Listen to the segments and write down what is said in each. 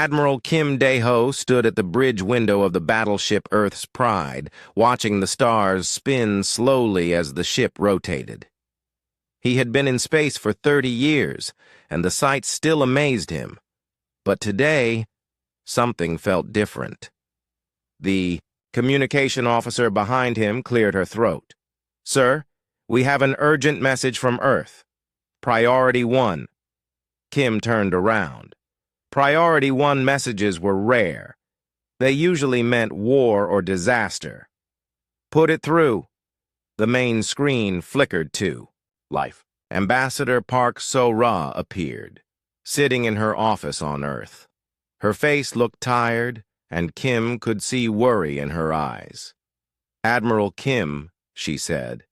Admiral Kim Dae-ho stood at the bridge window of the battleship Earth's Pride, watching the stars spin slowly as the ship rotated. He had been in space for 30 years, and the sights still amazed him. But today, something felt different. The communication officer behind him cleared her throat. "Sir, we have an urgent message from Earth. Priority 1. Kim turned around. Priority 1 messages were rare. They usually meant war or disaster. "Put it through." The main screen flickered to life. Ambassador Park So-ra appeared, sitting in her office on Earth. Her face looked tired, and Kim could see worry in her eyes. "Admiral Kim," she said,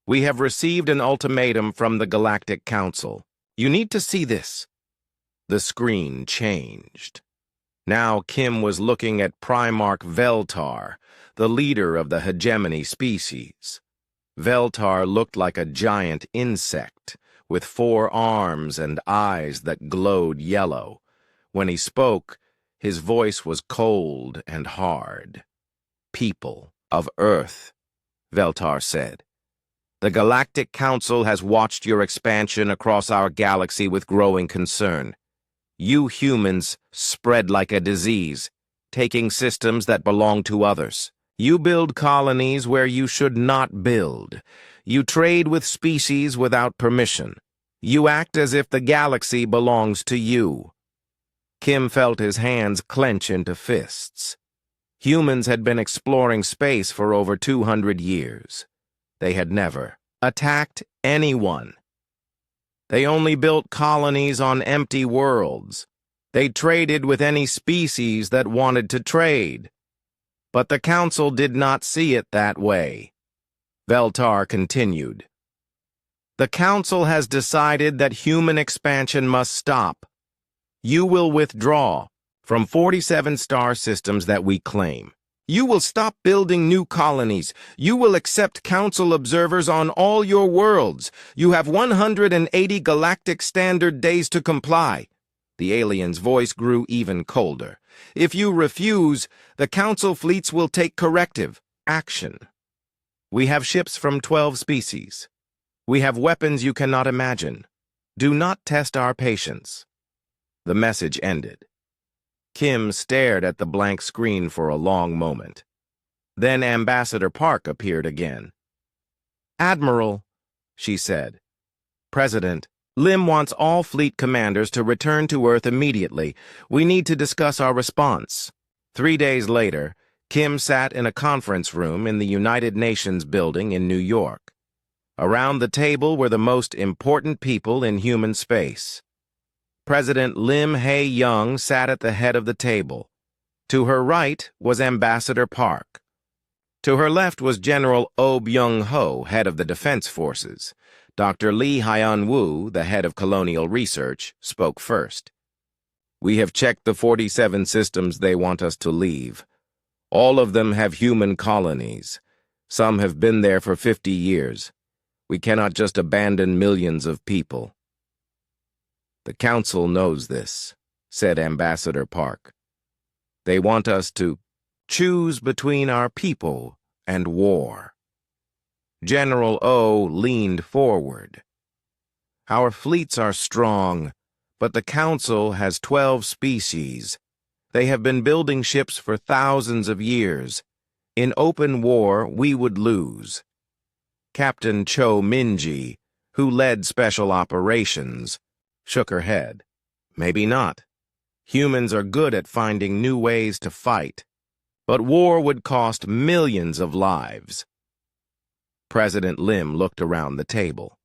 "we have received an ultimatum from the Galactic Council. You need to see this." The screen changed. Now Kim was looking at Primarch Veltar, the leader of the hegemony species. Veltar looked like a giant insect, with 4 arms and eyes that glowed yellow. When he spoke, his voice was cold and hard. "People of Earth," Veltar said, "the Galactic Council has watched your expansion across our galaxy with growing concern. You humans spread like a disease, taking systems that belong to others. You build colonies where you should not build. You trade with species without permission. You act as if the galaxy belongs to you." Kim felt his hands clench into fists. Humans had been exploring space for over 200 years. They had never attacked anyone. They only built colonies on empty worlds. They traded with any species that wanted to trade. But the Council did not see it that way. Veltar continued. "The Council has decided that human expansion must stop. You will withdraw from 47 star systems that we claim. You will stop building new colonies. You will accept Council observers on all your worlds. You have 180 galactic standard days to comply." The alien's voice grew even colder. "If you refuse, the Council fleets will take corrective action. We have ships from 12 species. We have weapons you cannot imagine. Do not test our patience." The message ended. Kim stared at the blank screen for a long moment. Then Ambassador Park appeared again. "Admiral," she said, "President, Lim wants all fleet commanders to return to Earth immediately. We need to discuss our response." 3 days later, Kim sat in a conference room in the United Nations building in New York. Around the table were the most important people in human space. President Lim Hae-young sat at the head of the table. To her right was Ambassador Park. To her left was General Oh Byung-ho, head of the Defense Forces. Dr. Lee Hyun-woo, the head of Colonial Research, spoke first. "We have checked the 47 systems they want us to leave. All of them have human colonies. Some have been there for 50 years. We cannot just abandon millions of people." "The Council knows this," said Ambassador Park. "They want us to choose between our people and war." General O leaned forward. "Our fleets are strong, but the Council has 12 species. They have been building ships for thousands of years. In open war, we would lose." Captain Cho Minji, who led special operations, shook her head. "Maybe not. Humans are good at finding new ways to fight. But war would cost millions of lives." President Lim looked around the table.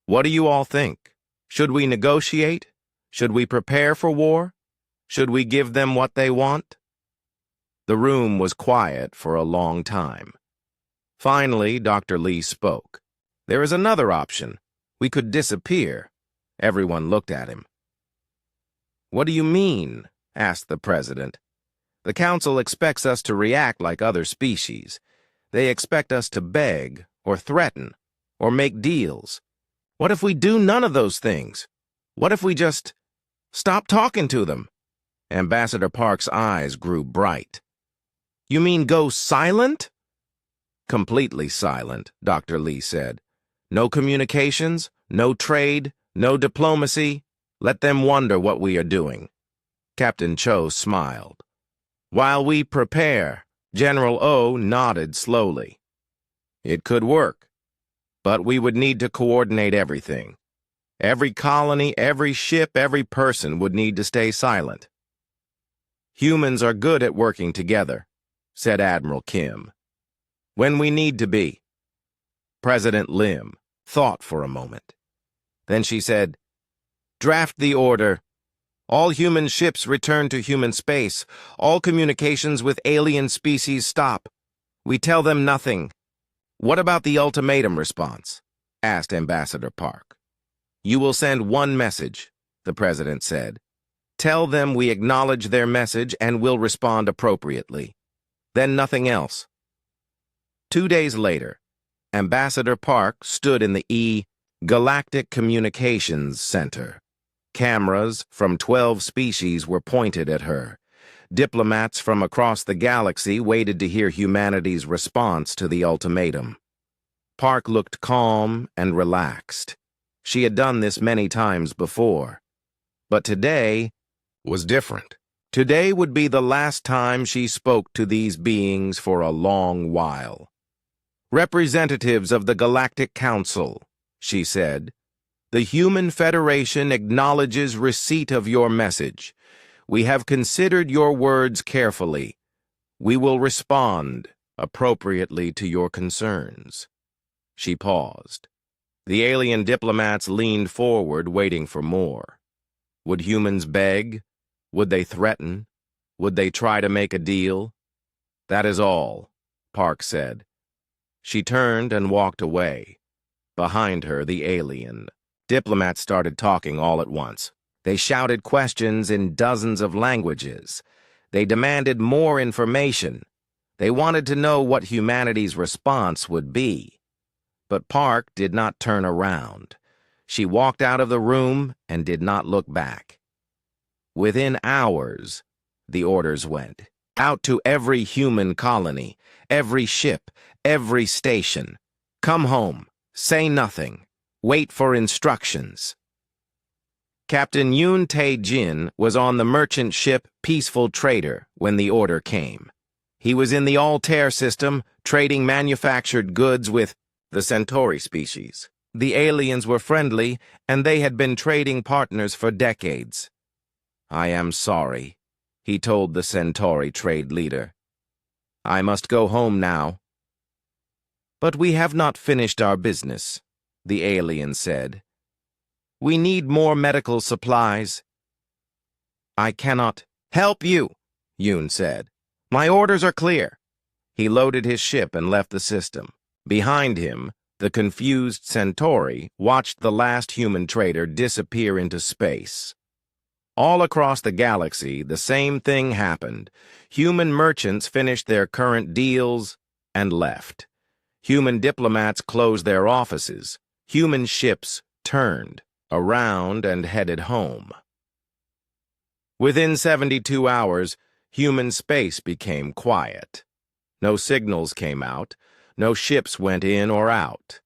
"What do you all think? Should we negotiate? Should we prepare for war? Should we give them what they want?" The room was quiet for a long time. Finally, Dr. Lee spoke. "There is another option. We could disappear." Everyone looked at him. "What do you mean?" asked the president. "The Council expects us to react like other species. They expect us to beg, or threaten, or make deals. What if we do none of those things? What if we just stop talking to them? Ambassador Park's eyes grew bright. You mean go silent? Completely silent, Dr. Lee said. No communications, no trade, no diplomacy. Let them wonder what we are doing. Captain Cho smiled. While we prepare, General O nodded slowly. It could work, but we would need to coordinate everything. Every colony, every ship, every person would need to stay silent. Humans are good at working together, said Admiral Kim. When we need to be. President Lim thought for a moment. Then she said, Draft the order. All human ships return to human space. All communications with alien species stop. We tell them nothing. What about the ultimatum response? Asked Ambassador Park. You will send one message, the President said. Tell them we acknowledge their message and will respond appropriately. Then nothing else. 2 days later, Ambassador Park stood in the Galactic Communications Center. Cameras from 12 species were pointed at her. Diplomats from across the galaxy waited to hear humanity's response to the ultimatum. Park looked calm and relaxed. She had done this many times before. But today was different. Today would be the last time she spoke to these beings for a long while. Representatives of the Galactic Council, she said, the Human Federation acknowledges receipt of your message. We have considered your words carefully. We will respond appropriately to your concerns. She paused. The alien diplomats leaned forward, waiting for more. Would humans beg? Would they threaten? Would they try to make a deal? That is all, Park said. She turned and walked away. Behind her, the alien. Diplomats started talking all at once. They shouted questions in dozens of languages. They demanded more information. They wanted to know what humanity's response would be. But Park did not turn around. She walked out of the room and did not look back. Within hours, the orders went out to every human colony, every ship, every station. Come home. Say nothing. Wait for instructions. Captain Yoon Tae-jin was on the merchant ship Peaceful Trader when the order came. He was in the Altair system, trading manufactured goods with the Centauri species. The aliens were friendly, and they had been trading partners for decades. I am sorry, he told the Centauri trade leader. I must go home now. But we have not finished our business, the alien said. We need more medical supplies. I cannot help you, Yoon said. My orders are clear. He loaded his ship and left the system. Behind him, the confused Centauri watched the last human trader disappear into space. All across the galaxy, the same thing happened. Human merchants finished their current deals and left. Human diplomats closed their offices. Human ships turned around and headed home. Within 72 hours, human space became quiet. No signals came out. No ships went in or out.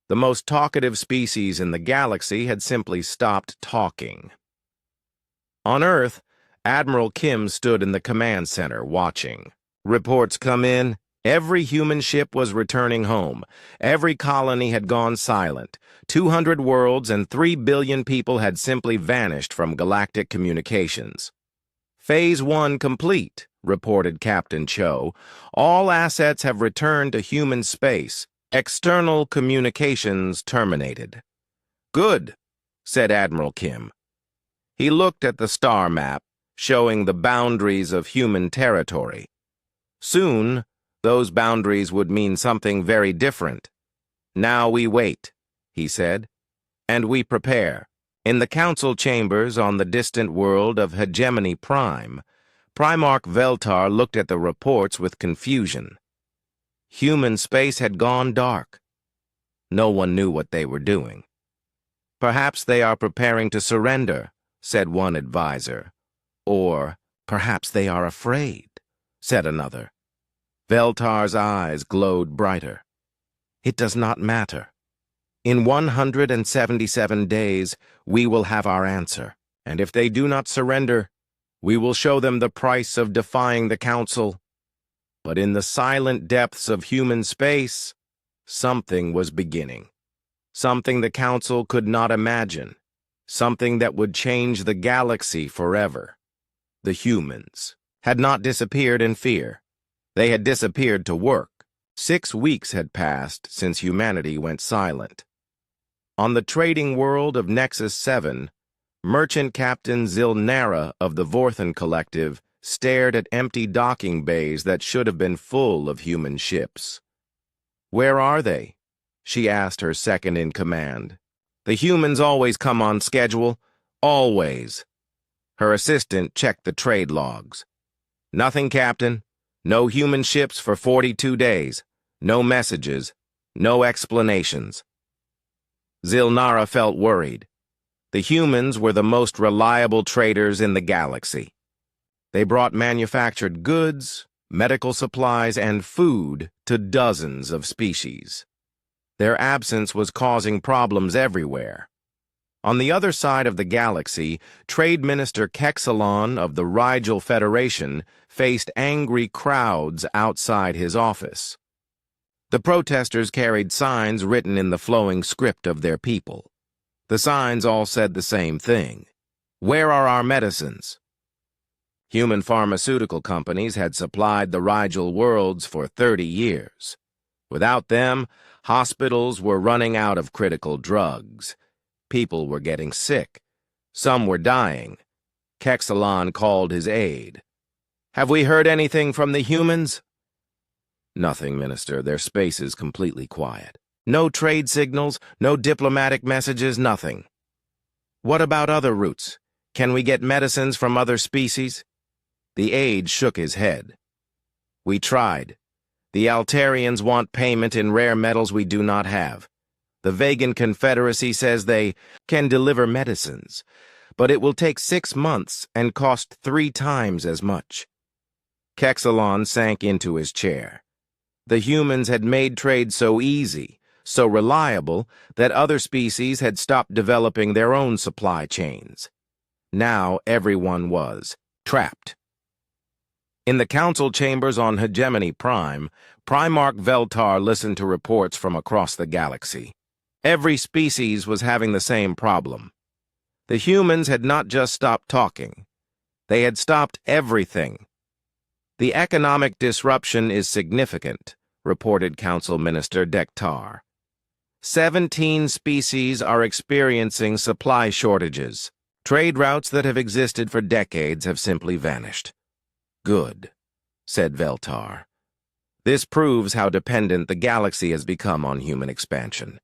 The most talkative species in the galaxy had simply stopped talking. On Earth, Admiral Kim stood in the command center watching. Reports come in. Every human ship was returning home. Every colony had gone silent. 200 worlds and 3 billion people had simply vanished from galactic communications. Phase 1 complete, reported Captain Cho. All assets have returned to human space. External communications terminated. Good, said Admiral Kim. He looked at the star map, showing the boundaries of human territory. Soon, those boundaries would mean something very different. Now we wait, he said, and we prepare. In the council chambers on the distant world of Hegemony Prime, Primarch Veltar looked at the reports with confusion. Human space had gone dark. No one knew what they were doing. Perhaps they are preparing to surrender, said one advisor. Or perhaps they are afraid, said another. Veltar's eyes glowed brighter. It does not matter. In 177 days, we will have our answer, and if they do not surrender, we will show them the price of defying the Council. But in the silent depths of human space, something was beginning. Something the Council could not imagine. Something that would change the galaxy forever. The humans had not disappeared in fear. They had disappeared to work. 6 weeks had passed since humanity went silent. On the trading world of Nexus 7, Merchant Captain Zilnara of the Vorthan Collective stared at empty docking bays that should have been full of human ships. "Where are they?" she asked her second-in-command. "The humans always come on schedule. Always." Her assistant checked the trade logs. "Nothing, Captain. No human ships for 42 days. No messages. No explanations." Zilnara felt worried. The humans were the most reliable traders in the galaxy. They brought manufactured goods, medical supplies, and food to dozens of species. Their absence was causing problems everywhere. On the other side of the galaxy, Trade Minister Kexalon of the Rigel Federation faced angry crowds outside his office. The protesters carried signs written in the flowing script of their people. The signs all said the same thing. "Where are our medicines?" Human pharmaceutical companies had supplied the Rigel worlds for 30 years. Without them, hospitals were running out of critical drugs. People were getting sick. Some were dying. Kexalon called his aide. "Have we heard anything from the humans?" "Nothing, Minister. Their space is completely quiet. No trade signals, no diplomatic messages, nothing." "What about other routes? Can we get medicines from other species?" The aide shook his head. "We tried. The Altarians want payment in rare metals we do not have. The Vegan Confederacy says they can deliver medicines, but it will take 6 months and cost 3 times as much." Kexalon sank into his chair. The humans had made trade so easy, so reliable, that other species had stopped developing their own supply chains. Now everyone was trapped. In the council chambers on Hegemony Prime, Primarch Veltar listened to reports from across the galaxy. Every species was having the same problem. The humans had not just stopped talking. They had stopped everything. "The economic disruption is significant," reported Council Minister Dektar. 17 species are experiencing supply shortages. Trade routes that have existed for decades have simply vanished. "Good," said Veltar. "This proves how dependent the galaxy has become on human expansion.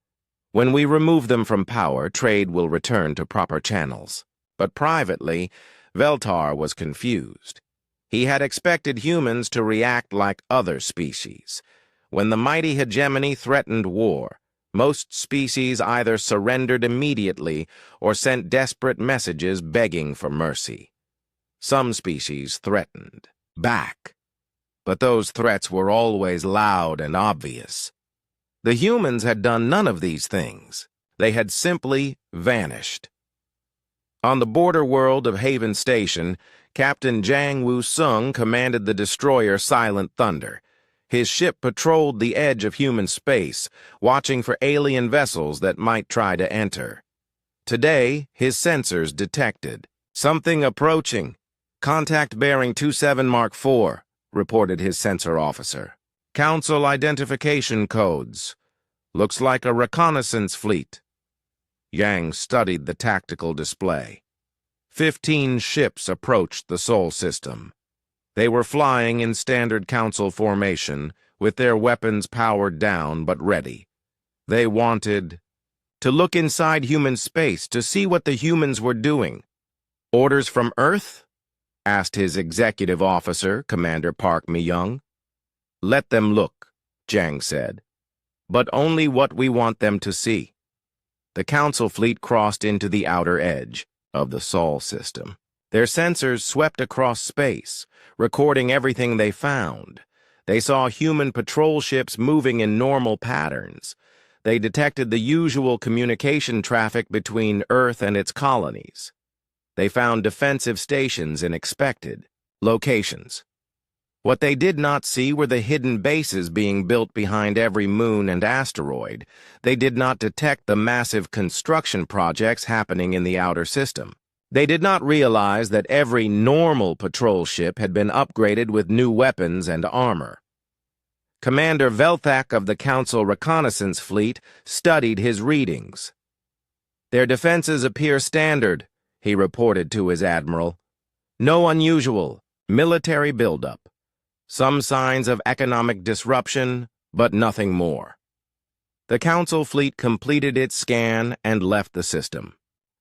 When we remove them from power, trade will return to proper channels." But privately, Veltar was confused. He had expected humans to react like other species. When the mighty hegemony threatened war, most species either surrendered immediately or sent desperate messages begging for mercy. Some species threatened back, but those threats were always loud and obvious. The humans had done none of these things. They had simply vanished. On the border world of Haven Station, Captain Jang Woo-sung commanded the destroyer Silent Thunder. His ship patrolled the edge of human space, watching for alien vessels that might try to enter. Today, his sensors detected something approaching. "Contact bearing 27 Mark IV, reported his sensor officer. "Council identification codes. Looks like a reconnaissance fleet." Yang studied the tactical display. 15 ships approached the Sol system. They were flying in standard Council formation, with their weapons powered down but ready. They wanted to look inside human space to see what the humans were doing. "Orders from Earth?" asked his executive officer, Commander Park Mi-young. "Let them look," Jang said. "But only what we want them to see." The Council fleet crossed into the outer edge of the Sol system. Their sensors swept across space, recording everything they found. They saw human patrol ships moving in normal patterns. They detected the usual communication traffic between Earth and its colonies. They found defensive stations in expected locations. What they did not see were the hidden bases being built behind every moon and asteroid. They did not detect the massive construction projects happening in the outer system. They did not realize that every normal patrol ship had been upgraded with new weapons and armor. Commander Velthak of the Council Reconnaissance Fleet studied his readings. "Their defenses appear standard," he reported to his admiral. "No unusual military buildup. Some signs of economic disruption, but nothing more." The Council fleet completed its scan and left the system.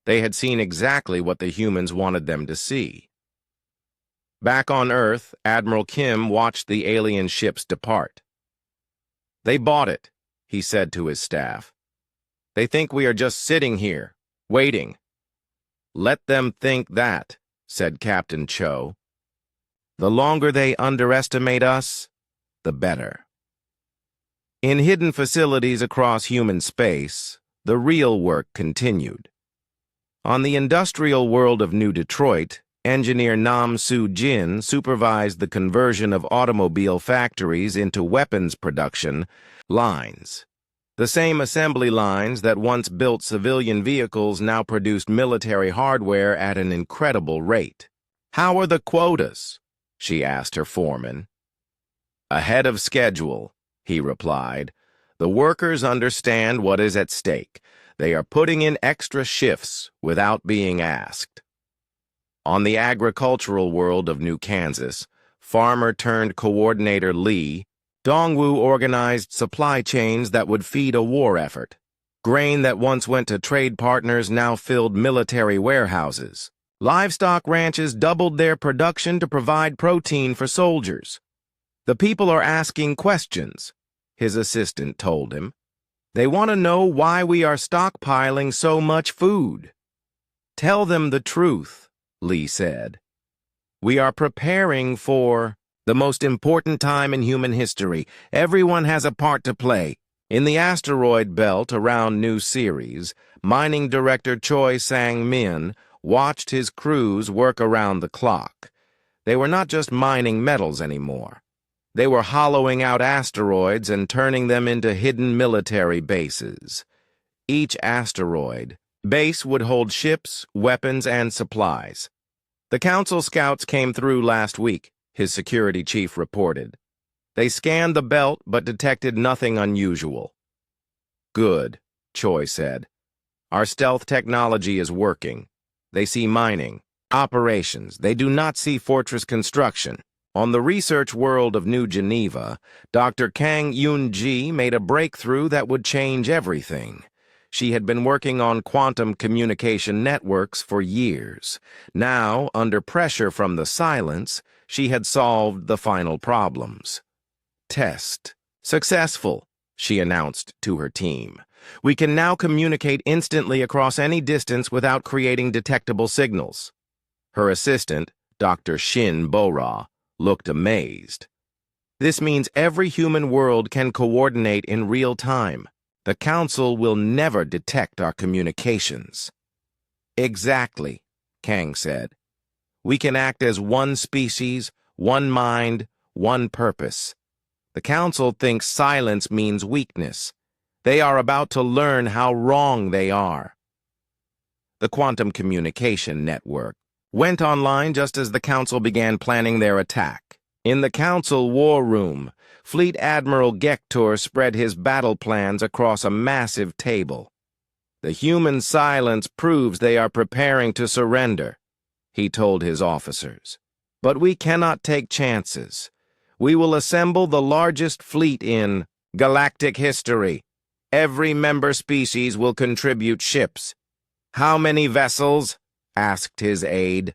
They had seen exactly what the humans wanted them to see. Back on Earth, Admiral Kim watched the alien ships depart. "They bought it," he said to his staff. "They think we are just sitting here, waiting." "Let them think that," said Captain Cho. "The longer they underestimate us, the better." In hidden facilities across human space, the real work continued. On the industrial world of New Detroit, engineer Nam Soo-jin supervised the conversion of automobile factories into weapons production lines. The same assembly lines that once built civilian vehicles now produced military hardware at an incredible rate. "How are the quotas?" she asked her foreman. "Ahead of schedule," he replied. "The workers understand what is at stake. They are putting in extra shifts without being asked." On the agricultural world of New Kansas, farmer-turned-coordinator Lee Dongwoo organized supply chains that would feed a war effort. Grain that once went to trade partners now filled military warehouses. Livestock ranches doubled their production to provide protein for soldiers. "The people are asking questions," his assistant told him. "They want to know why we are stockpiling so much food." "Tell them the truth," Lee said. "We are preparing for the most important time in human history. Everyone has a part to play." In the asteroid belt around New Ceres, mining director Choi Sang-min watched his crews work around the clock. They were not just mining metals anymore. They were hollowing out asteroids and turning them into hidden military bases. Each asteroid base would hold ships, weapons, and supplies. "The Council scouts came through last week," his security chief reported. "They scanned the belt but detected nothing unusual." "Good," Choi said. "Our stealth technology is working. They see mining, operations. They do not see fortress construction." On the research world of New Geneva, Dr. Kang Yoon-ji made a breakthrough that would change everything. She had been working on quantum communication networks for years. Now, under pressure from the silence, she had solved the final problems. "Test successful," she announced to her team. "We can now communicate instantly across any distance without creating detectable signals." Her assistant, Dr. Shin Bora, looked amazed. "This means every human world can coordinate in real time. The Council will never detect our communications." "Exactly," Kang said. "We can act as one species, one mind, one purpose. The Council thinks silence means weakness. They are about to learn how wrong they are." The Quantum Communication Network went online just as the Council began planning their attack. In the Council war room, Fleet Admiral Gektor spread his battle plans across a massive table. "The human silence proves they are preparing to surrender," he told his officers. "But we cannot take chances. We will assemble the largest fleet in galactic history. Every member species will contribute ships." "How many vessels?" asked his aide.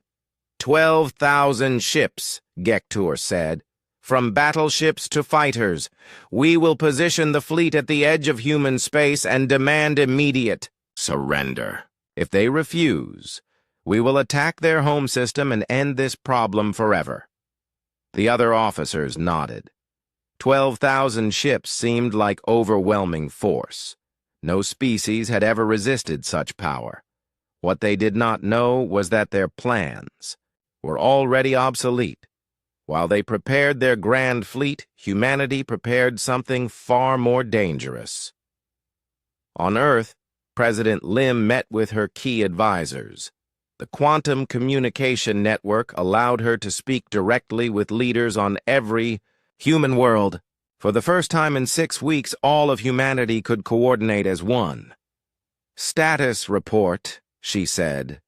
12,000 ships, Gektor said. "From battleships to fighters. We will position the fleet at the edge of human space and demand immediate surrender. If they refuse, We will attack their home system and end this problem forever. The other officers nodded. 12,000 ships seemed like overwhelming force. No species had ever resisted such power. What they did not know was that their plans were already obsolete. While they prepared their grand fleet, humanity prepared something far more dangerous. On Earth, President Lim met with her key advisors. The quantum communication network allowed her to speak directly with leaders on every human world. For the first time in 6 weeks, all of humanity could coordinate as one. "Status report," she said.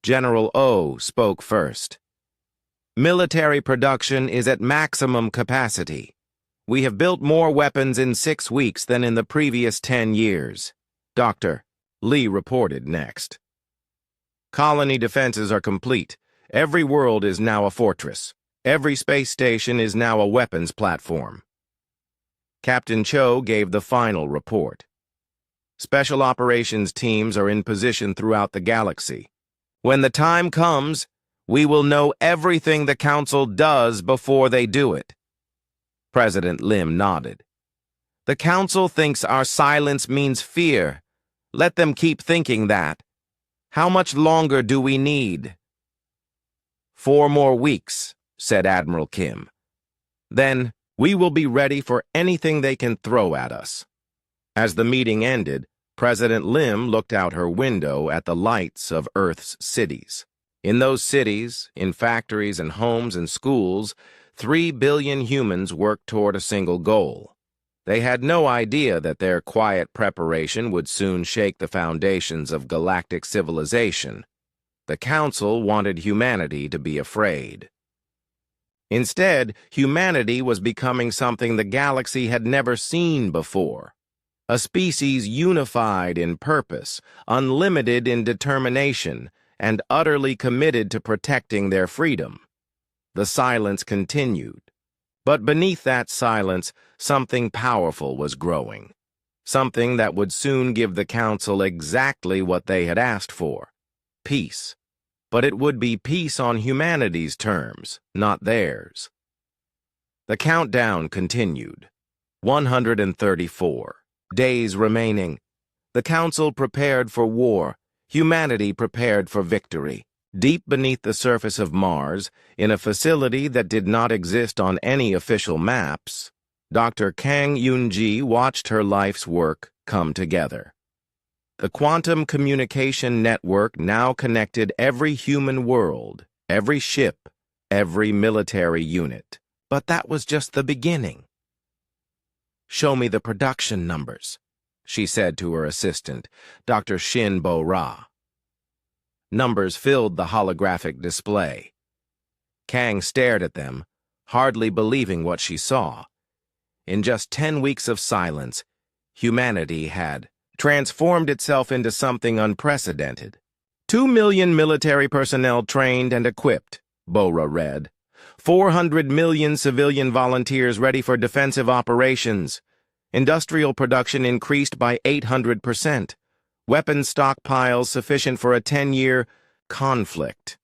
General O spoke first. "Military production is at maximum capacity. We have built more weapons in 6 weeks than in the previous 10 years. Dr. Lee reported next. "Colony defenses are complete. Every world is now a fortress. Every space station is now a weapons platform." Captain Cho gave the final report. "Special operations teams are in position throughout the galaxy. When the time comes, we will know everything the Council does before they do it." President Lim nodded. "The Council thinks our silence means fear. Let them keep thinking that. How much longer do we need?" 4 more weeks, said Admiral Kim. "Then we will be ready for anything they can throw at us." As the meeting ended, President Lim looked out her window at the lights of Earth's cities. In those cities, in factories and homes and schools, 3 billion humans worked toward a single goal. They had no idea that their quiet preparation would soon shake the foundations of galactic civilization. The Council wanted humanity to be afraid. Instead, humanity was becoming something the galaxy had never seen before. A species unified in purpose, unlimited in determination, and utterly committed to protecting their freedom. The silence continued. But beneath that silence, something powerful was growing. Something that would soon give the Council exactly what they had asked for: peace. But it would be peace on humanity's terms, not theirs. The countdown continued. 134 days remaining. The Council prepared for war. Humanity prepared for victory. Deep beneath the surface of Mars, in a facility that did not exist on any official maps, Dr. Kang Yoon-ji watched her life's work come together. The quantum communication network now connected every human world, every ship, every military unit. But that was just the beginning. "Show me the production numbers," she said to her assistant, Dr. Shin Bo-ra. Numbers filled the holographic display. Kang stared at them, hardly believing what she saw. In just 10 weeks of silence, humanity had transformed itself into something unprecedented. 2 million military personnel trained and equipped, Bo-ra read. 400 million civilian volunteers ready for defensive operations. Industrial production increased by 800%. Weapons stockpiles sufficient for a 10-year conflict.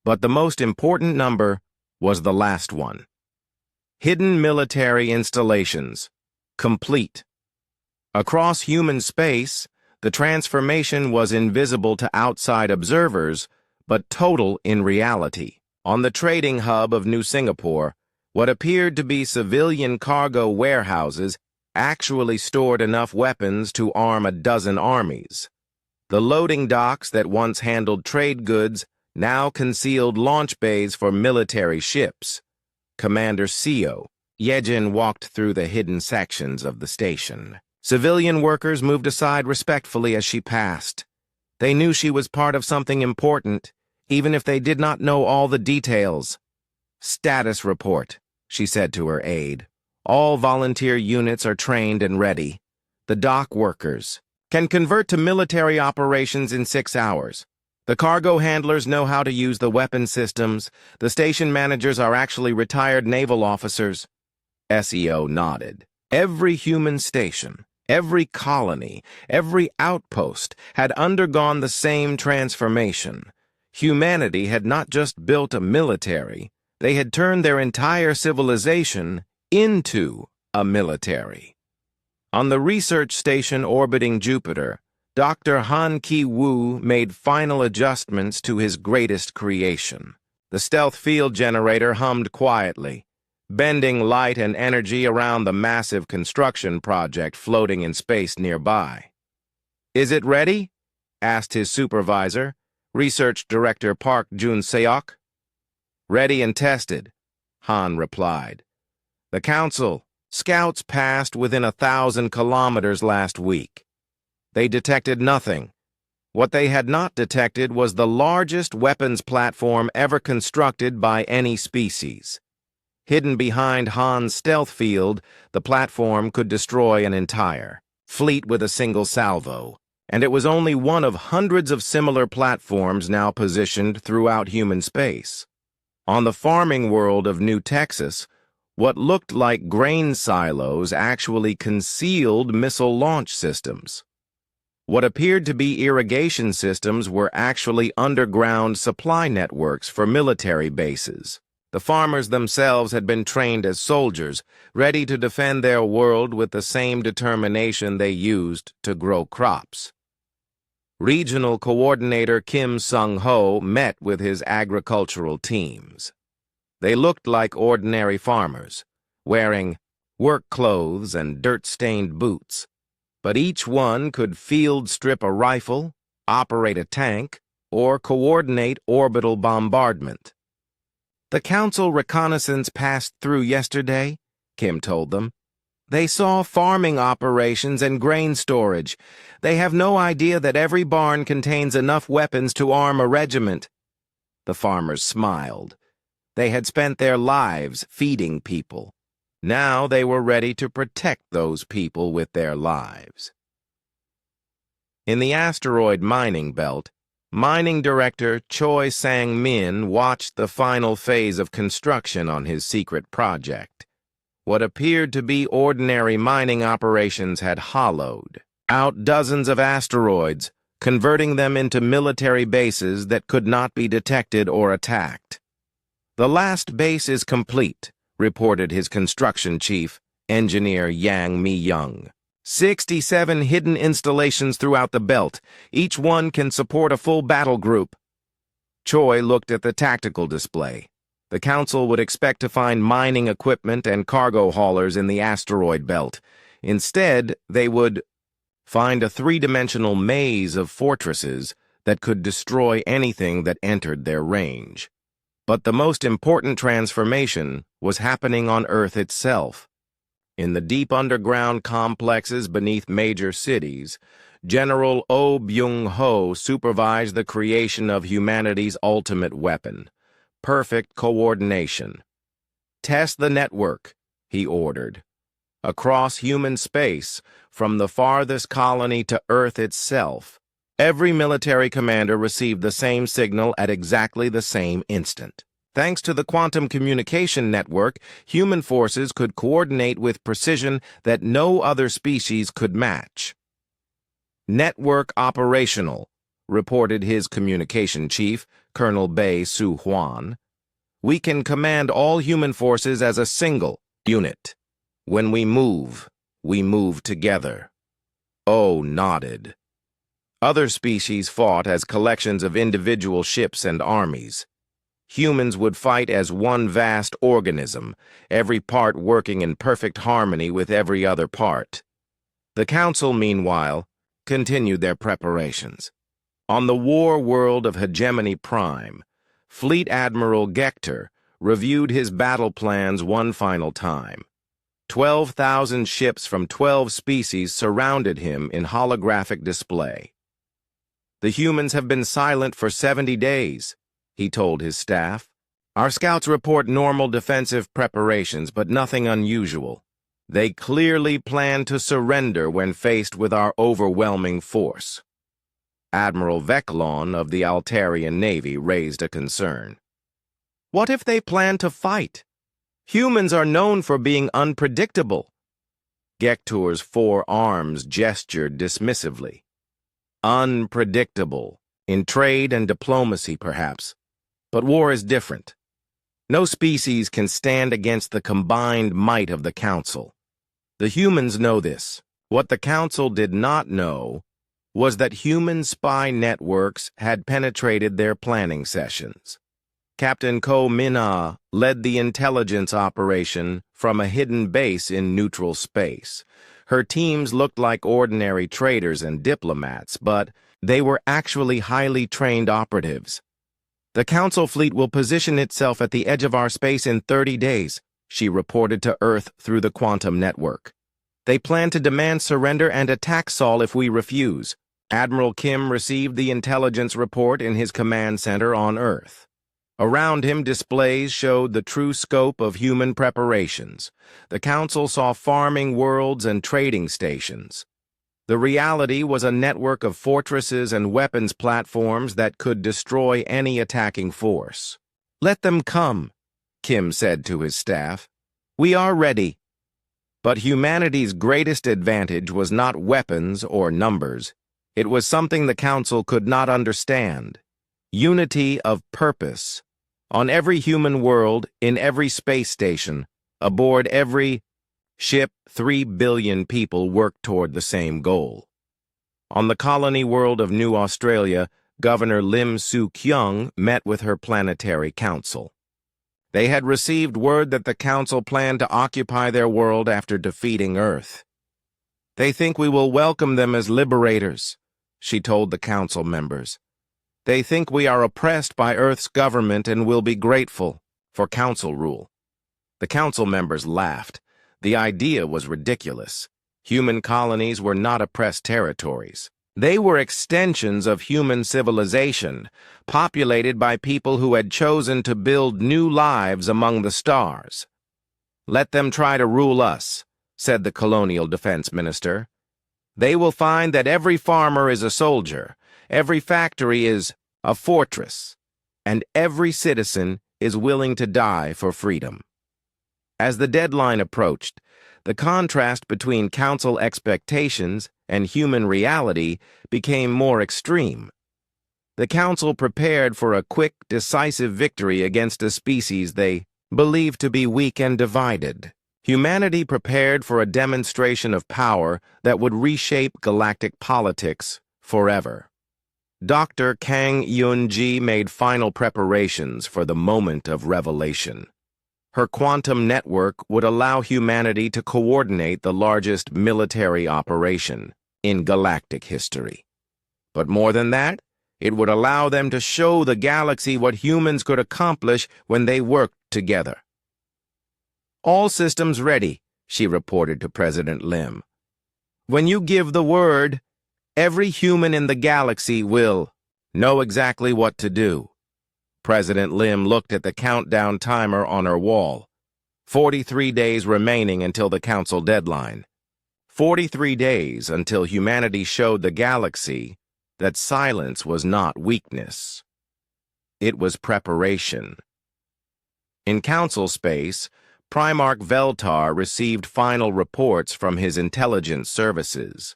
But the most important number was the last one. Hidden military installations. Complete. Across human space, the transformation was invisible to outside observers, but total in reality. On the trading hub of New Singapore, what appeared to be civilian cargo warehouses actually stored enough weapons to arm a dozen armies. The loading docks that once handled trade goods now concealed launch bays for military ships. Commander Seo Yejin walked through the hidden sections of the station. Civilian workers moved aside respectfully as she passed. They knew she was part of something important, even if they did not know all the details. "Status report," she said to her aide. "All volunteer units are trained and ready. The dock workers can convert to military operations in 6 hours. The cargo handlers know how to use the weapon systems. The station managers are actually retired naval officers." SEO nodded. Every human station, every colony, every outpost had undergone the same transformation. Humanity had not just built a military, they had turned their entire civilization into a military. On the research station orbiting Jupiter, Dr. Han Ki-woo made final adjustments to his greatest creation. The stealth field generator hummed quietly, bending light and energy around the massive construction project floating in space nearby. "Is it ready?" asked his supervisor, Research Director Park Jun-seok. "Ready and tested," Han replied. "The Council, scouts passed within 1,000 kilometers last week. They detected nothing. What they had not detected was the largest weapons platform ever constructed by any species. Hidden behind Han's stealth field, the platform could destroy an entire fleet with a single salvo, and it was only one of hundreds of similar platforms now positioned throughout human space. On the farming world of New Texas, what looked like grain silos actually concealed missile launch systems. What appeared to be irrigation systems were actually underground supply networks for military bases. The farmers themselves had been trained as soldiers, ready to defend their world with the same determination they used to grow crops. Regional Coordinator Kim Sung-ho met with his agricultural teams. They looked like ordinary farmers, wearing work clothes and dirt-stained boots, but each one could field strip a rifle, operate a tank, or coordinate orbital bombardment. "The Council reconnaissance passed through yesterday," Kim told them. "They saw farming operations and grain storage. They have no idea that every barn contains enough weapons to arm a regiment." The farmers smiled. They had spent their lives feeding people. Now they were ready to protect those people with their lives. In the asteroid mining belt, Mining Director Choi Sang-min watched the final phase of construction on his secret project. What appeared to be ordinary mining operations had hollowed out dozens of asteroids, converting them into military bases that could not be detected or attacked. "The last base is complete," reported his construction chief, Engineer Yang Mi-young. 67 hidden installations throughout the belt. Each one can support a full battle group. Choi looked at the tactical display. The Council would expect to find mining equipment and cargo haulers in the asteroid belt. Instead, they would find a three-dimensional maze of fortresses that could destroy anything that entered their range. But the most important transformation was happening on Earth itself. In the deep underground complexes beneath major cities, General Oh Byung-ho supervised the creation of humanity's ultimate weapon, perfect coordination. "Test the network," he ordered. Across human space, from the farthest colony to Earth itself, every military commander received the same signal at exactly the same instant. Thanks to the quantum communication network, human forces could coordinate with precision that no other species could match. "Network operational," reported his communication chief, Colonel Bae Soo-hwan. "We can command all human forces as a single unit. When we move together." Oh nodded. Other species fought as collections of individual ships and armies. Humans would fight as one vast organism, every part working in perfect harmony with every other part. The Council, meanwhile, continued their preparations. On the war world of Hegemony Prime, Fleet Admiral Gector reviewed his battle plans one final time. 12,000 ships from 12 species surrounded him in holographic display. "The humans have been silent for 70 days, he told his staff. "Our scouts report normal defensive preparations, but nothing unusual. They clearly plan to surrender when faced with our overwhelming force." Admiral Veclon of the Altarian Navy raised a concern. "What if they plan to fight? Humans are known for being unpredictable." Gector's four arms gestured dismissively. "Unpredictable," in trade and diplomacy perhaps. But war is different. No species can stand against the combined might of the Council. The humans know this. What the Council did not know was that human spy networks had penetrated their planning sessions. Captain Ko Mina led the intelligence operation from a hidden base in neutral space. Her teams looked like ordinary traders and diplomats, but they were actually highly trained operatives. The Council fleet will position itself at the edge of our space in 30 days, she reported to Earth through the quantum network. They plan to demand surrender and attack Sol if we refuse. Admiral Kim received the intelligence report in his command center on Earth. Around him, displays showed the true scope of human preparations. The Council saw farming worlds and trading stations. The reality was a network of fortresses and weapons platforms that could destroy any attacking force. "Let them come," Kim said to his staff. "We are ready." But humanity's greatest advantage was not weapons or numbers. It was something the Council could not understand. Unity of purpose. On every human world, in every space station, aboard every ship, 3 billion people worked toward the same goal. On the colony world of New Australia, Governor Lim Soo-kyung met with her planetary council. They had received word that the council planned to occupy their world after defeating Earth. "They think we will welcome them as liberators," she told the council members. "They think we are oppressed by Earth's government and will be grateful for council rule." The council members laughed. The idea was ridiculous. Human colonies were not oppressed territories. They were extensions of human civilization, populated by people who had chosen to build new lives among the stars. "Let them try to rule us," said the colonial defense minister. "They will find that every farmer is a soldier, every factory is a fortress, and every citizen is willing to die for freedom." As the deadline approached, the contrast between council expectations and human reality became more extreme. The council prepared for a quick, decisive victory against a species they believed to be weak and divided. Humanity prepared for a demonstration of power that would reshape galactic politics forever. Dr. Kang Yun-ji made final preparations for the moment of revelation. Her quantum network would allow humanity to coordinate the largest military operation in galactic history. But more than that, it would allow them to show the galaxy what humans could accomplish when they worked together. "All systems ready," she reported to President Lim. "When you give the word, every human in the galaxy will know exactly what to do." President Lim looked at the countdown timer on her wall. 43 days remaining until the council deadline. 43 days until humanity showed the galaxy that silence was not weakness. It was preparation. In council space, Primarch Veltar received final reports from his intelligence services.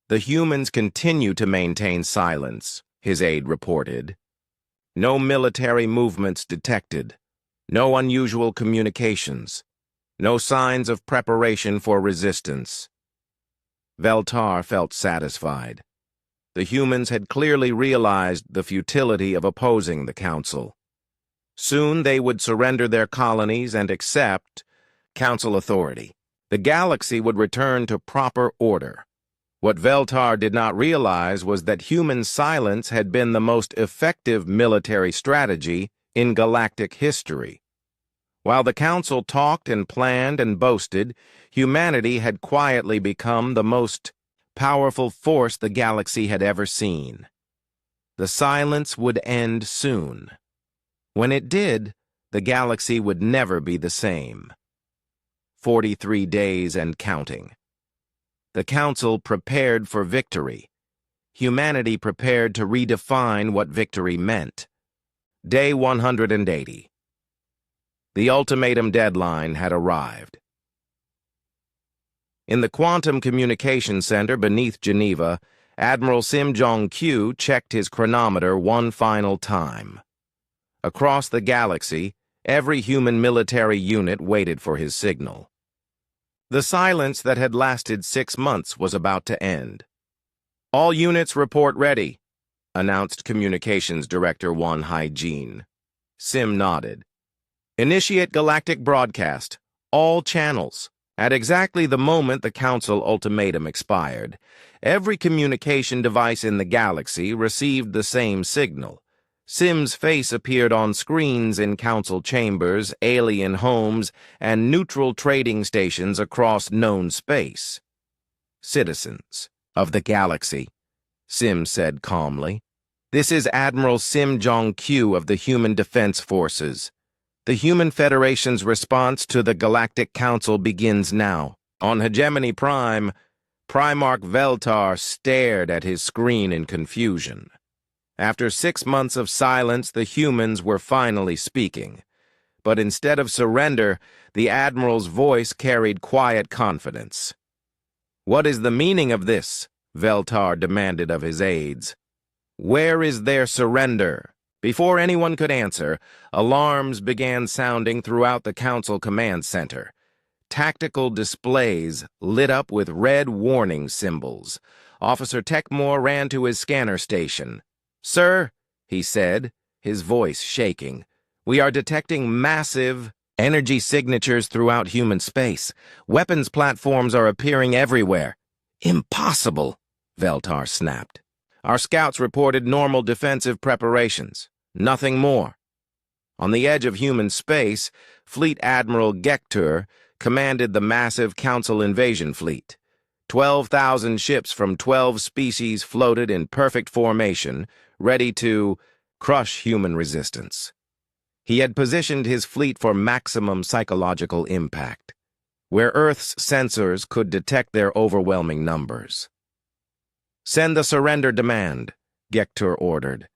"The humans continue to maintain silence," his aide reported. "No military movements detected. No unusual communications. No signs of preparation for resistance." Veltar felt satisfied. The humans had clearly realized the futility of opposing the council. Soon they would surrender their colonies and accept council authority. The galaxy would return to proper order. What Veltar did not realize was that human silence had been the most effective military strategy in galactic history. While the Council talked and planned and boasted, humanity had quietly become the most powerful force the galaxy had ever seen. The silence would end soon. When it did, the galaxy would never be the same. 43 days and counting. The Council prepared for victory. Humanity prepared to redefine what victory meant. Day 180. The ultimatum deadline had arrived. In the Quantum Communication Center beneath Geneva, Admiral Sim Jong-Q checked his chronometer one final time. Across the galaxy, every human military unit waited for his signal. The silence that had lasted 6 months was about to end. "All units report ready," announced Communications Director Wan Hai-jin. Sim nodded. "Initiate galactic broadcast. All channels." At exactly the moment the Council ultimatum expired, every communication device in the galaxy received the same signal. Sim's face appeared on screens in Council chambers, alien homes, and neutral trading stations across known space. "Citizens of the galaxy," Sim said calmly. "This is Admiral Sim Jong-Q of the Human Defense Forces. The Human Federation's response to the Galactic Council begins now." On Hegemony Prime, Primarch Veltar stared at his screen in confusion. After 6 months of silence, the humans were finally speaking. But instead of surrender, the Admiral's voice carried quiet confidence. "What is the meaning of this?" Veltar demanded of his aides. "Where is their surrender?" Before anyone could answer, alarms began sounding throughout the Council Command Center. Tactical displays lit up with red warning symbols. Officer Techmore ran to his scanner station. "Sir," he said, his voice shaking, "we are detecting massive energy signatures throughout human space. Weapons platforms are appearing everywhere." "Impossible," Veltar snapped. "Our scouts reported normal defensive preparations. Nothing more." On the edge of human space, Fleet Admiral Gektur commanded the massive Council invasion fleet. 12,000 ships from 12 species floated in perfect formation, ready to crush human resistance. He had positioned his fleet for maximum psychological impact, where Earth's sensors could detect their overwhelming numbers. "Send the surrender demand," Gektur ordered.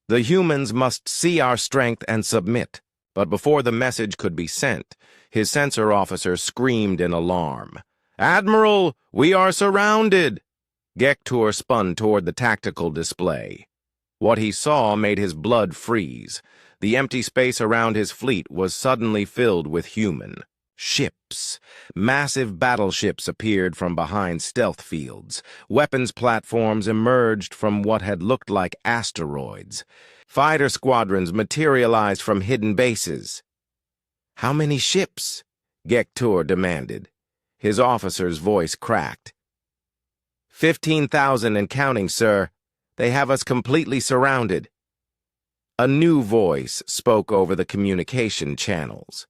"The humans must see our strength and submit." But before the message could be sent, his sensor officer screamed in alarm. "Admiral, we are surrounded!" Gektur spun toward the tactical display. What he saw made his blood freeze. The empty space around his fleet was suddenly filled with human ships. Massive battleships appeared from behind stealth fields. Weapons platforms emerged from what had looked like asteroids. Fighter squadrons materialized from hidden bases. "How many ships?" Gektur demanded. His officer's voice cracked. 15,000 and counting, sir. They have us completely surrounded." A new voice spoke over the communication channels.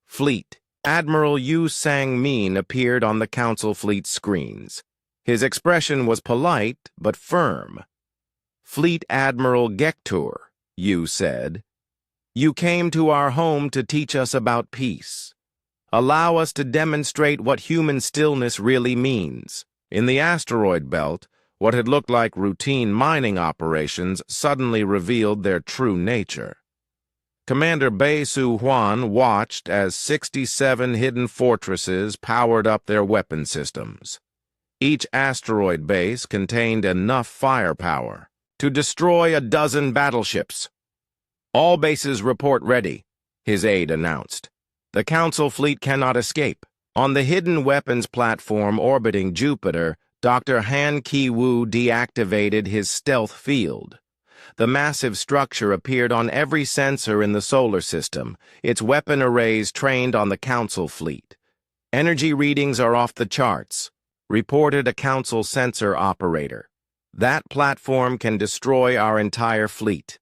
Fleet Admiral Yu Sang-min appeared on the Council fleet screens. His expression was polite but firm. "Fleet Admiral Gektur," Yu said, "you came to our home to teach us about peace. Allow us to demonstrate what human stillness really means." In the asteroid belt, what had looked like routine mining operations suddenly revealed their true nature. Commander Bei Su-hwan watched as 67 hidden fortresses powered up their weapon systems. Each asteroid base contained enough firepower to destroy a dozen battleships. "All bases report ready," his aide announced. "The Council fleet cannot escape." On the hidden weapons platform orbiting Jupiter, Dr. Han Ki-woo deactivated his stealth field. The massive structure appeared on every sensor in the solar system, its weapon arrays trained on the Council fleet. "Energy readings are off the charts," reported a Council sensor operator. "That platform can destroy our entire fleet."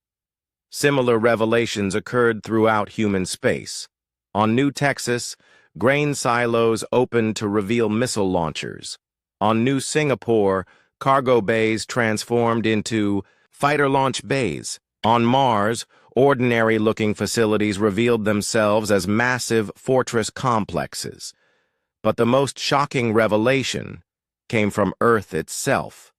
Similar revelations occurred throughout human space. On New Texas, grain silos opened to reveal missile launchers. On New Singapore, cargo bays transformed into fighter launch bays. On Mars, ordinary-looking facilities revealed themselves as massive fortress complexes. But the most shocking revelation came from Earth itself.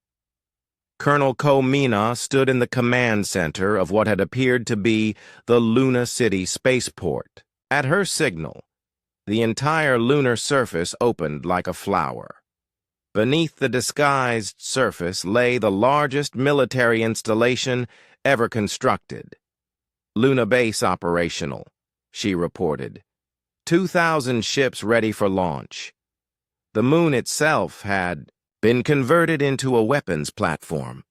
Colonel Ko-mina stood in the command center of what had appeared to be the Luna City spaceport. At her signal, the entire lunar surface opened like a flower. Beneath the disguised surface lay the largest military installation ever constructed. Luna Base operational, she reported. 2,000 ships ready for launch. The moon itself had been converted into a weapons platform.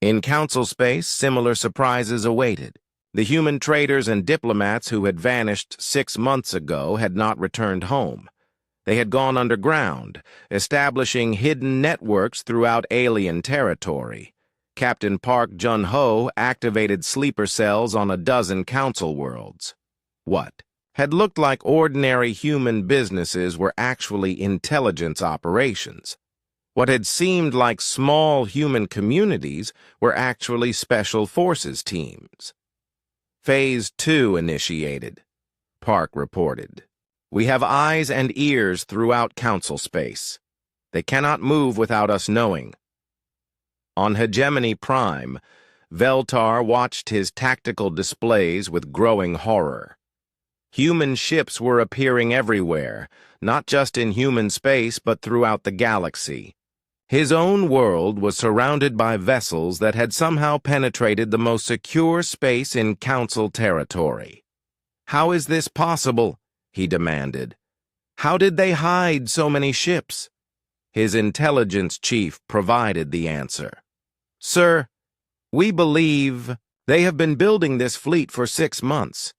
In Council space, similar surprises awaited. The human traders and diplomats who had vanished 6 months ago had not returned home. They had gone underground, establishing hidden networks throughout alien territory. Captain Park Jun-ho activated sleeper cells on a dozen council worlds. What had looked like ordinary human businesses were actually intelligence operations. What had seemed like small human communities were actually special forces teams. Phase 2 initiated, Park reported. We have eyes and ears throughout council space. They cannot move without us knowing. On Hegemony Prime, Veltar watched his tactical displays with growing horror. Human ships were appearing everywhere, not just in human space but throughout the galaxy. His own world was surrounded by vessels that had somehow penetrated the most secure space in council territory. How is this possible? He demanded. How did they hide so many ships? His intelligence chief provided the answer. Sir, we believe they have been building this fleet for 6 months.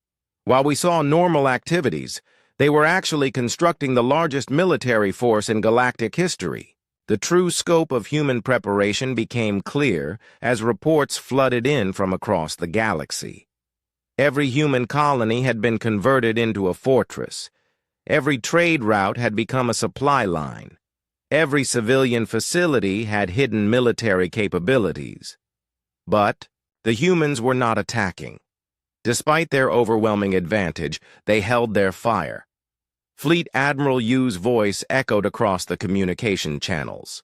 While we saw normal activities, they were actually constructing the largest military force in galactic history. The true scope of human preparation became clear as reports flooded in from across the galaxy. Every human colony had been converted into a fortress. Every trade route had become a supply line. Every civilian facility had hidden military capabilities. But the humans were not attacking. Despite their overwhelming advantage, they held their fire. Fleet Admiral Yu's voice echoed across the communication channels.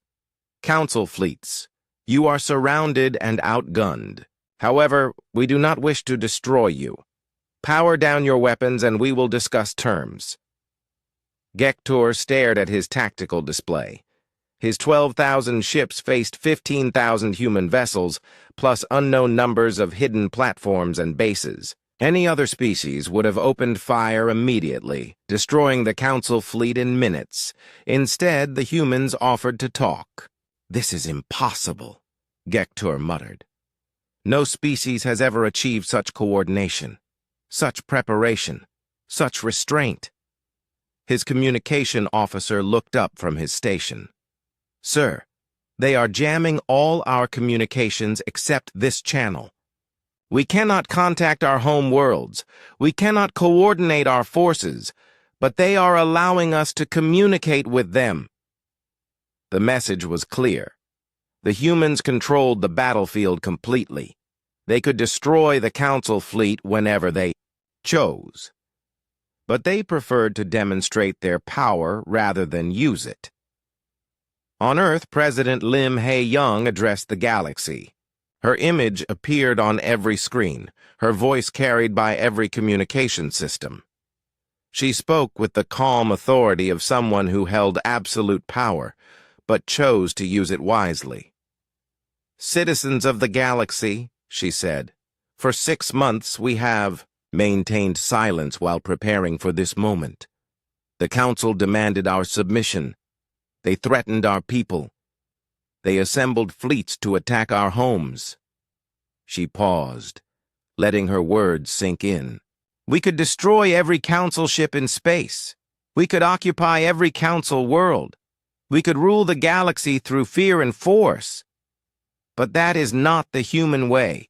Council fleets, you are surrounded and outgunned. However, we do not wish to destroy you. Power down your weapons and we will discuss terms. Gektor stared at his tactical display. His 12,000 ships faced 15,000 human vessels, plus unknown numbers of hidden platforms and bases. Any other species would have opened fire immediately, destroying the Council fleet in minutes. Instead, the humans offered to talk. This is impossible, Gektor muttered. No species has ever achieved such coordination, such preparation, such restraint. His communication officer looked up from his station. Sir, they are jamming all our communications except this channel. We cannot contact our home worlds. We cannot coordinate our forces, but they are allowing us to communicate with them. The message was clear. The humans controlled the battlefield completely. They could destroy the Council fleet whenever they chose. But they preferred to demonstrate their power rather than use it. On Earth, President Lim Hae-young addressed the galaxy. Her image appeared on every screen, her voice carried by every communication system. She spoke with the calm authority of someone who held absolute power, but chose to use it wisely. Citizens of the galaxy, she said, for 6 months we have maintained silence while preparing for this moment. The Council demanded our submission. They threatened our people. They assembled fleets to attack our homes. She paused, letting her words sink in. We could destroy every Council ship in space. We could occupy every Council world. We could rule the galaxy through fear and force. But that is not the human way.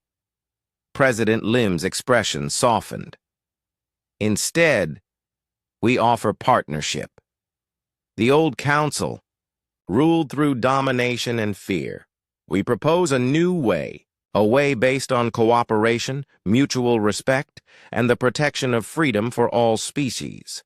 President Lim's expression softened. Instead, we offer partnership. The old Council ruled through domination and fear. We propose a new way, a way based on cooperation, mutual respect, and the protection of freedom for all species.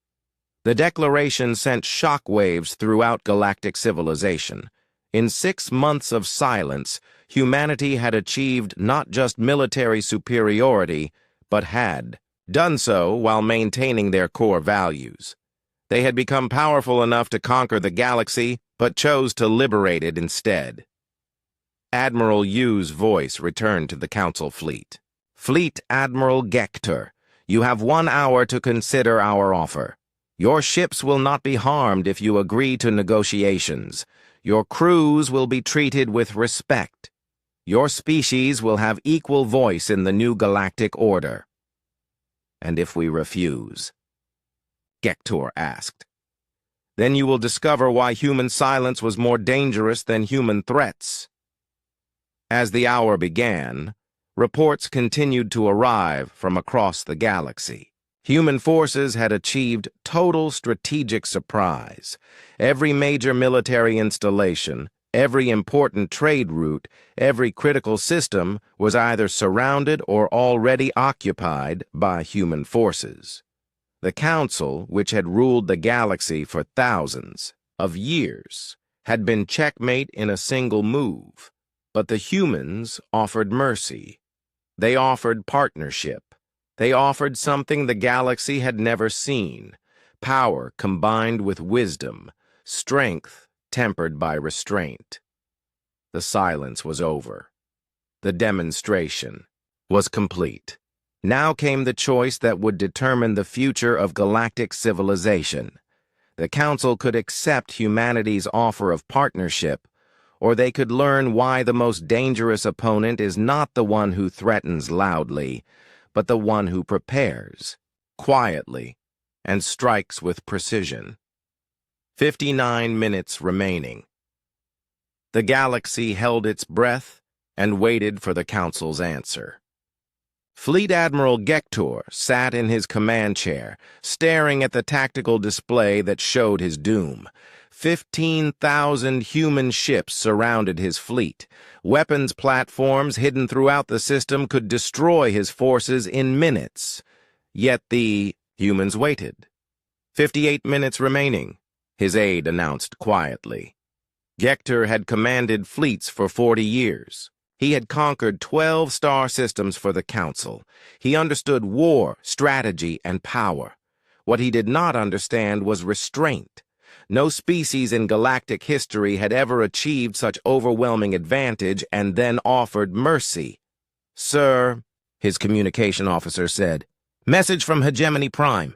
The declaration sent shockwaves throughout galactic civilization. In 6 months of silence, humanity had achieved not just military superiority, but had done so while maintaining their core values. They had become powerful enough to conquer the galaxy but chose to liberate it instead. Admiral Yu's voice returned to the Council fleet. Fleet Admiral Gector, you have 1 hour to consider our offer. Your ships will not be harmed if you agree to negotiations. Your crews will be treated with respect. Your species will have equal voice in the new galactic order. And if we refuse? Gector asked. Then you will discover why human silence was more dangerous than human threats. As the hour began, reports continued to arrive from across the galaxy. Human forces had achieved total strategic surprise. Every major military installation, every important trade route, every critical system was either surrounded or already occupied by human forces. The Council, which had ruled the galaxy for thousands of years, had been checkmate in a single move. But the humans offered mercy. They offered partnership. They offered something the galaxy had never seen: power combined with wisdom, strength tempered by restraint. The silence was over. The demonstration was complete. Now came the choice that would determine the future of galactic civilization. The Council could accept humanity's offer of partnership, or they could learn why the most dangerous opponent is not the one who threatens loudly, but the one who prepares, quietly, and strikes with precision. 59 minutes remaining. The galaxy held its breath and waited for the Council's answer. Fleet Admiral Gector sat in his command chair, staring at the tactical display that showed his doom. 15,000 human ships surrounded his fleet. Weapons platforms hidden throughout the system could destroy his forces in minutes. Yet the humans waited. 58 minutes remaining, his aide announced quietly. Gector had commanded fleets for 40 years. He had conquered 12 star systems for the Council. He understood war, strategy, and power. What he did not understand was restraint. No species in galactic history had ever achieved such overwhelming advantage and then offered mercy. Sir, his communication officer said, message from Hegemony Prime.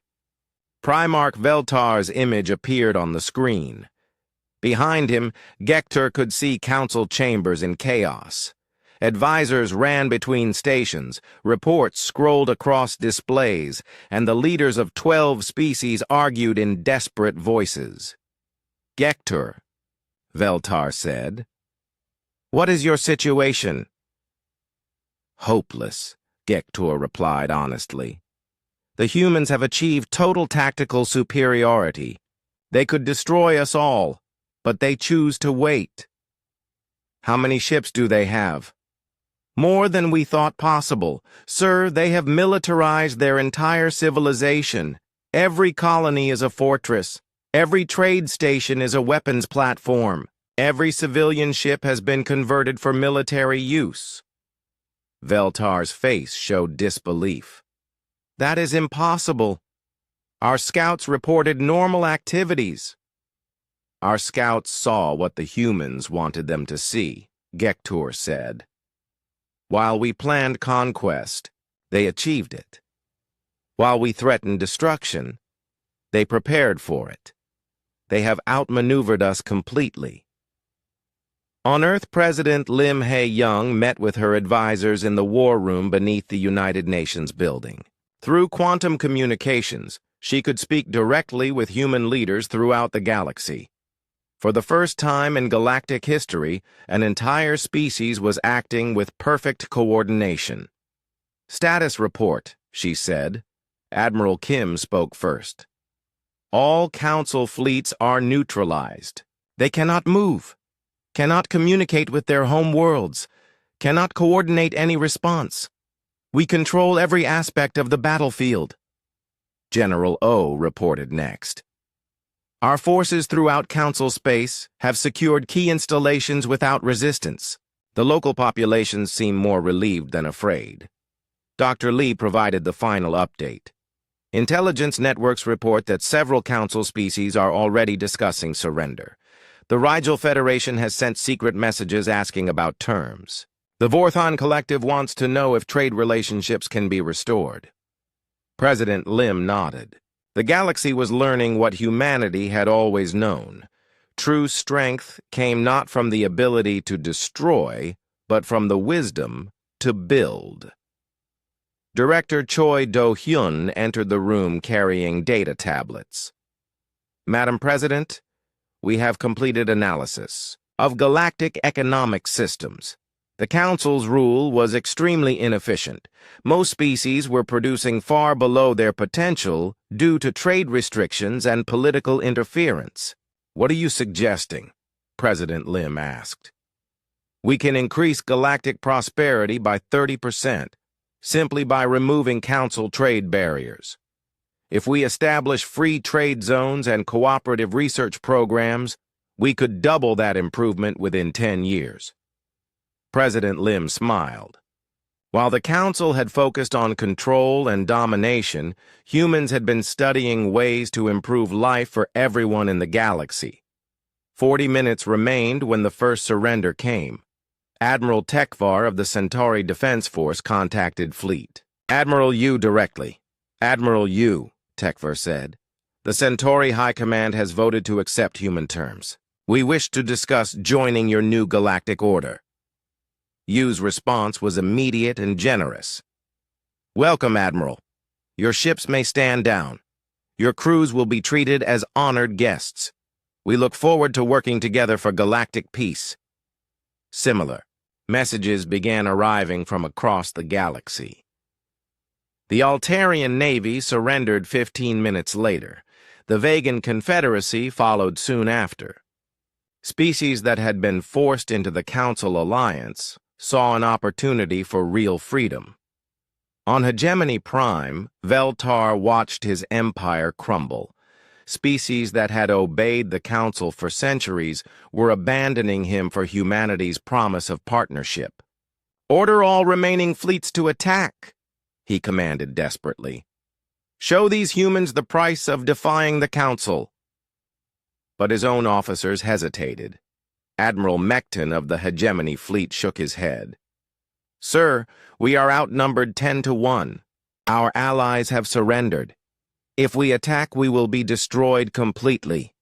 Primarch Veltar's image appeared on the screen. Behind him, Gector could see Council chambers in chaos. Advisors ran between stations, reports scrolled across displays, and the leaders of 12 species argued in desperate voices. Gector, Veltar said, what is your situation? Hopeless, Gector replied honestly. The humans have achieved total tactical superiority. They could destroy us all, but they choose to wait. How many ships do they have? More than we thought possible. Sir, they have militarized their entire civilization. Every colony is a fortress. Every trade station is a weapons platform. Every civilian ship has been converted for military use. Veltar's face showed disbelief. That is impossible. Our scouts reported normal activities. Our scouts saw what the humans wanted them to see, Gector said. While we planned conquest, they achieved it. While we threatened destruction, they prepared for it. They have outmaneuvered us completely. On Earth, President Lim Hae-young met with her advisors in the war room beneath the United Nations building. Through quantum communications, she could speak directly with human leaders throughout the galaxy. For the first time in galactic history, an entire species was acting with perfect coordination. Status report, she said. Admiral Kim spoke first. All Council fleets are neutralized. They cannot move, cannot communicate with their home worlds, cannot coordinate any response. We control every aspect of the battlefield. General O reported next. Our forces throughout Council space have secured key installations without resistance. The local populations seem more relieved than afraid. Dr. Lee provided the final update. Intelligence networks report that several Council species are already discussing surrender. The Rigel Federation has sent secret messages asking about terms. The Vorthon Collective wants to know if trade relationships can be restored. President Lim nodded. The galaxy was learning what humanity had always known. True strength came not from the ability to destroy, but from the wisdom to build. Director Choi Do-hyun entered the room carrying data tablets. Madam President, we have completed analysis of galactic economic systems. The Council's rule was extremely inefficient. Most species were producing far below their potential due to trade restrictions and political interference. What are you suggesting? President Lim asked. We can increase galactic prosperity by 30%, simply by removing Council trade barriers. If we establish free trade zones and cooperative research programs, we could double that improvement within 10 years. President Lim smiled. While the Council had focused on control and domination, humans had been studying ways to improve life for everyone in the galaxy. 40 minutes remained when the first surrender came. Admiral Tekvar of the Centauri Defense Force contacted Fleet. Admiral Yu directly. Admiral Yu, Tekvar said. The Centauri High Command has voted to accept human terms. We wish to discuss joining your new galactic order. Yu's response was immediate and generous. Welcome, Admiral. Your ships may stand down. Your crews will be treated as honored guests. We look forward to working together for galactic peace. Similar messages began arriving from across the galaxy. The Altarian Navy surrendered 15 minutes later. The Vegan Confederacy followed soon after. Species that had been forced into the Council alliance saw an opportunity for real freedom. On Hegemony Prime, Veltar watched his empire crumble. Species that had obeyed the Council for centuries were abandoning him for humanity's promise of partnership. Order all remaining fleets to attack, he commanded desperately. Show these humans the price of defying the Council. But his own officers hesitated. Admiral Mekton of the Hegemony Fleet shook his head. Sir, we are outnumbered 10-1. Our allies have surrendered. If we attack, we will be destroyed completely.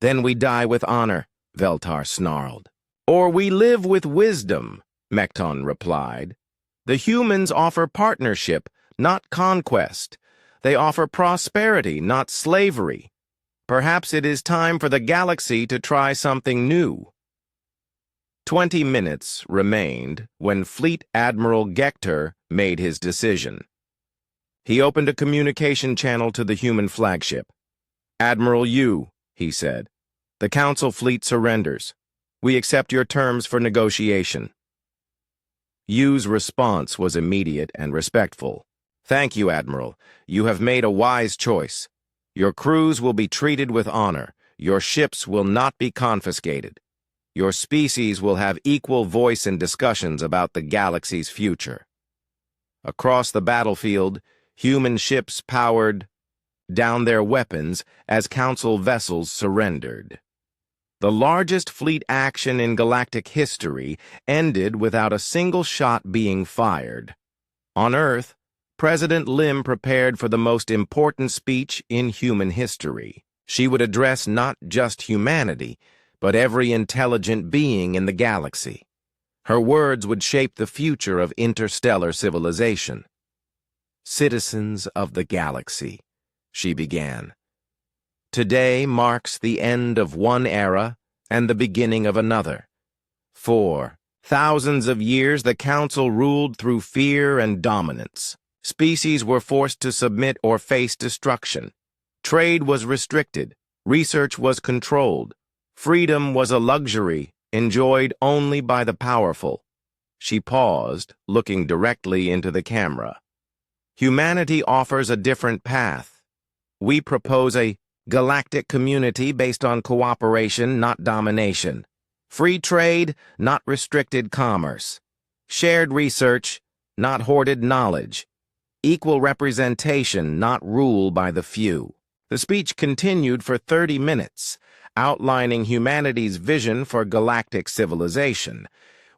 Then we die with honor, Veltar snarled. Or we live with wisdom, Mekton replied. The humans offer partnership, not conquest. They offer prosperity, not slavery. Perhaps it is time for the galaxy to try something new. 20 minutes remained when Fleet Admiral Gector made his decision. He opened a communication channel to the human flagship. Admiral Yu, he said, the Council fleet surrenders. We accept your terms for negotiation. Yu's response was immediate and respectful. Thank you, Admiral. You have made a wise choice. Your crews will be treated with honor. Your ships will not be confiscated. Your species will have equal voice in discussions about the galaxy's future. Across the battlefield, human ships powered down their weapons as Council vessels surrendered. The largest fleet action in galactic history ended without a single shot being fired. On Earth, President Lim prepared for the most important speech in human history. She would address not just humanity, but every intelligent being in the galaxy. Her words would shape the future of interstellar civilization. Citizens of the galaxy, she began. Today marks the end of one era and the beginning of another. For thousands of years, the Council ruled through fear and dominance. Species were forced to submit or face destruction. Trade was restricted. Research was controlled. Freedom was a luxury enjoyed only by the powerful. She paused, looking directly into the camera. Humanity offers a different path. We propose a galactic community based on cooperation, not domination. Free trade, not restricted commerce. Shared research, not hoarded knowledge. Equal representation, not rule by the few. The speech continued for 30 minutes. outlining humanity's vision for galactic civilization.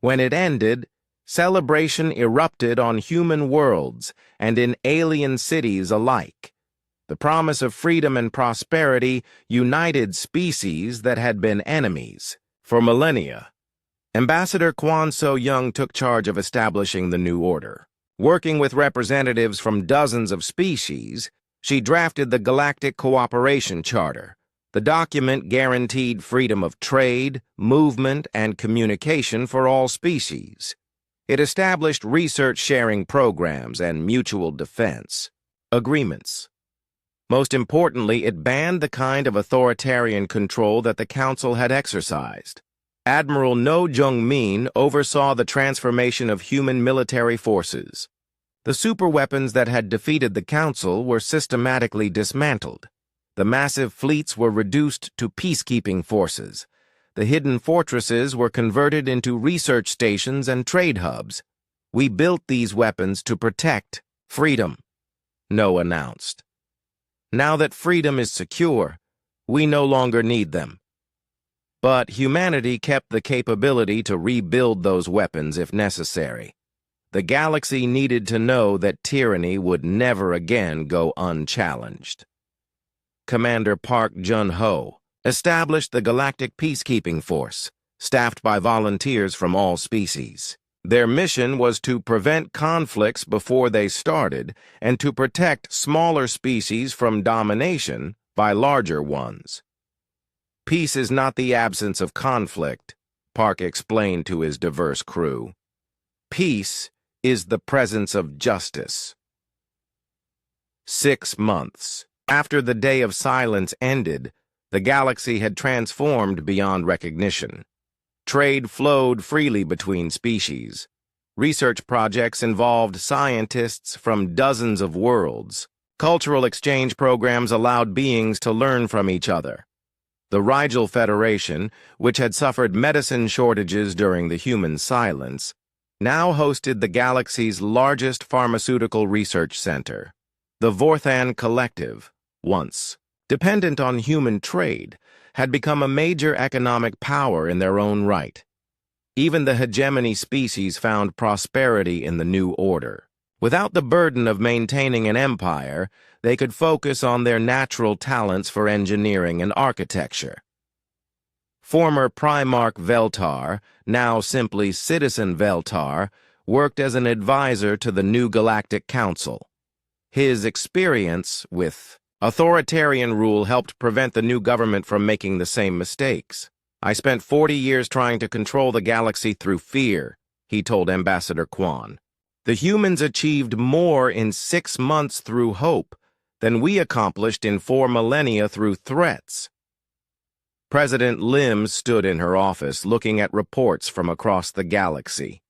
When it ended, celebration erupted on human worlds and in alien cities alike. The promise of freedom and prosperity united species that had been enemies for millennia. Ambassador Kwan So-young took charge of establishing the new order. Working with representatives from dozens of species, she drafted the Galactic Cooperation Charter. The document guaranteed freedom of trade, movement, and communication for all species. It established research-sharing programs and mutual defense agreements. Most importantly, it banned the kind of authoritarian control that the Council had exercised. Admiral No Jung-min oversaw the transformation of human military forces. The superweapons that had defeated the Council were systematically dismantled. The massive fleets were reduced to peacekeeping forces. The hidden fortresses were converted into research stations and trade hubs. We built these weapons to protect freedom, No announced. Now that freedom is secure, we no longer need them. But humanity kept the capability to rebuild those weapons if necessary. The galaxy needed to know that tyranny would never again go unchallenged. Commander Park Jun-ho established the Galactic Peacekeeping Force, staffed by volunteers from all species. Their mission was to prevent conflicts before they started and to protect smaller species from domination by larger ones. Peace is not the absence of conflict, Park explained to his diverse crew. Peace is the presence of justice. 6 months. After the Day of Silence ended, the galaxy had transformed beyond recognition. Trade flowed freely between species. Research projects involved scientists from dozens of worlds. Cultural exchange programs allowed beings to learn from each other. The Rigel Federation, which had suffered medicine shortages during the human silence, now hosted the galaxy's largest pharmaceutical research center. The Vorthan Collective, once dependent on human trade, had become a major economic power in their own right. Even the hegemony species found prosperity in the new order. Without the burden of maintaining an empire, they could focus on their natural talents for engineering and architecture. Former Primarch Veltar, now simply Citizen Veltar, worked as an advisor to the new Galactic Council. His experience with authoritarian rule helped prevent the new government from making the same mistakes. I spent 40 years trying to control the galaxy through fear, he told Ambassador Kwan. The humans achieved more in 6 months through hope than we accomplished in 4 millennia through threats. President Lim stood in her office looking at reports from across the galaxy.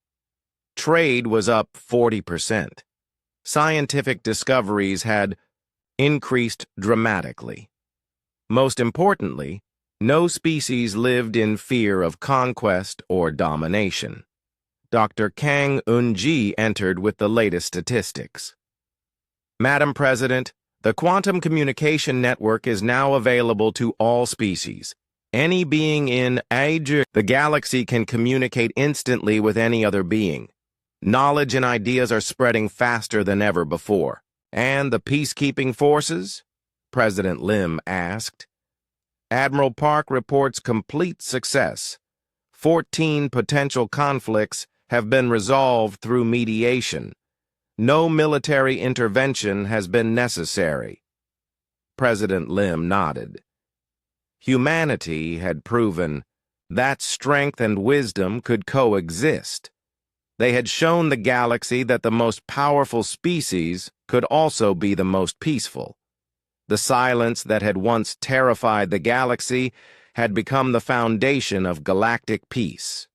Trade was up 40%. Scientific discoveries had increased dramatically. Most importantly, no species lived in fear of conquest or domination. Dr. Kang Eun-ji entered with the latest statistics. Madam President, the quantum communication network is now available to all species. Any being in the galaxy can communicate instantly with any other being. Knowledge and ideas are spreading faster than ever before. And the peacekeeping forces? President Lim asked. Admiral Park reports complete success. 14 potential conflicts have been resolved through mediation. No military intervention has been necessary. President Lim nodded. Humanity had proven that strength and wisdom could coexist. They had shown the galaxy that the most powerful species could also be the most peaceful. The silence that had once terrified the galaxy had become the foundation of galactic peace.